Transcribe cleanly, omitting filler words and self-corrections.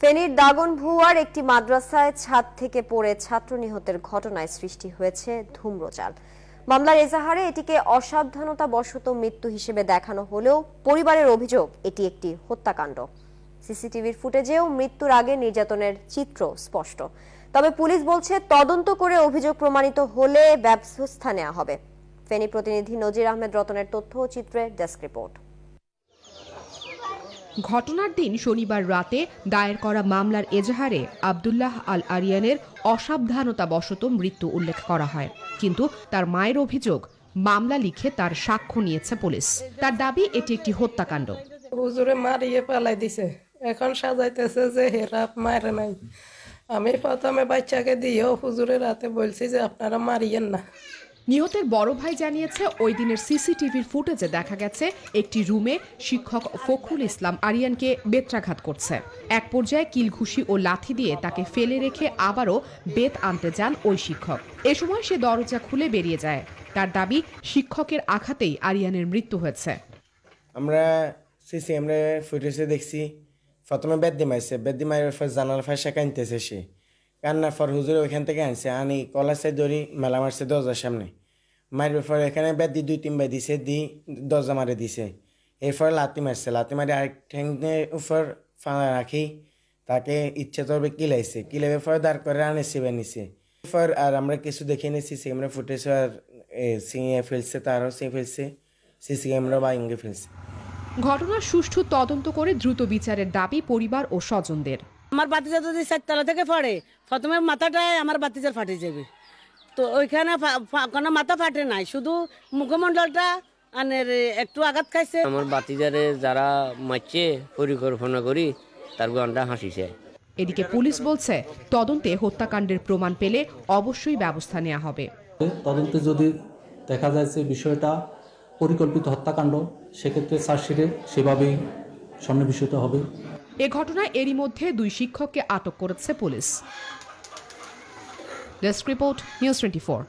ফেনীর দাগনভূয়ার একটি মাদ্রাসায় ছাদ থেকে পড়ে ছাত্র নিহতের ঘটনায় সৃষ্টি হয়েছে ধূম্রজাল। মামলার এজাহারে এটিকে অসাবধানতাবশত মৃত্যু হিসেবে দেখানো হলেও পরিবারের অভিযোগ এটি একটি হত্যাকাণ্ড। সিসিটিভির ফুটেজেও মৃত্যুর আগে নির্যাতনের চিত্র স্পষ্ট। তবে পুলিশ বলছে তদন্ত করে অভিযোগ প্রমাণিত হলে ব্যবস্থা নেওয়া হবে। ফেনী প্রতিনিধি নজির আহমেদ রতনের তথ্য ও চিত্রে ডেস্ক রিপোর্ট। ঘটনার দিন শনিবার রাতে দায়ের করা মামলার এজাহারে আব্দুল্লাহ আল আরিয়ানের অসাবধানতাবশত মৃত্যু উল্লেখ করা হয়, কিন্তু তার মায়ের অভিযোগ মামলা লিখে তার সাক্ষ্য নিয়েছে পুলিশ। তার দাবি এটি একটি হত্যাকাণ্ড। হুজুরে মারিয়ে পালাই দিছে, এখন সাজাইতেছে যে হেরা মারে নাই। আমি প্রথমে বাচ্চাকে দিয়েও হুজুরের রাতে বলছি যে আপনারা মারিয়েন না। নিহতের বড় ভাই জানিয়েছে ওই দিনের সিসিটিভির ফুটেজে দেখা গেছে একটি রুমে শিক্ষক ফখরুল ইসলাম আরিয়ানকে বেত্রাঘাত করছে। এক পর্যায়ে কিলঘুষি ও লাথি দিয়ে তাকে ফেলে রেখে আবারও বেত আনতে যান ওই শিক্ষক। এ সময় সে দরজা খুলে বেরিয়ে যায়। তার দাবি শিক্ষকের আঘাতেই আরিয়ানের মৃত্যু হয়েছে। আমরা ফুটেজে দেখছি প্রথমে বেদ্দি মায়ের জানাল ফাঁসা কানতেছে, সে কান্নার পর হুজুরে ওইখান থেকে আনছে, আনি কলাসে দড়ি মেলা মারছে দরজার সামনে। মারবার পর এখানে বেদ্দি 2-3 বার দিছে, দরজা মারে দিছে। এরপরে লাথি মারে আরেক ঠ্যাংয়ের উপর ফাঁড়া রাখি তাকে ইচ্ছে তরবে কিলাইবে পরে দাঁড় করে আনে সিবে নিছে। এরপর আর আমরা কিছু দেখে নিয়েছি, ক্যামেরা ফুটেজ আর সিঙে ফেলছে, তারও সিঙে ফেলছে, সিসি ক্যামেরা বাইঙ্গে ফেলছে। ঘটনার সুষ্ঠু তদন্ত করে দ্রুত বিচারের দাবি পরিবার ও স্বজনদের। আমার বাতিজা যদি 4 তলা থেকে পড়ে, প্রথমে মাথাটায় আমার বাতিজার ফাটে যাবে। তো ওইখানে কোনো মাথা ফাটে নাই, শুধু মুখমণ্ডলটা একটু আঘাত খাইছে। আমার বাতিজারে যারা মারছে পরিকল্পনা করি তার গন্ডা হাসিছে। এদিকে পুলিশ বলছে তদন্তে হত্যাকাণ্ডের প্রমাণ পেলে অবশ্যই ব্যবস্থা নেওয়া হবে। তদন্তে যদি দেখা যায় যে বিষয়টা পরিকল্পিত হত্যাকাণ্ড, সেক্ষেত্রে চার্জশিটে সেভাবেই সন্নিবেশিত হবে। এ ঘটনায় এরই মধ্যে 2 শিক্ষককে আটক করেছে পুলিশ। Desk report, news 24।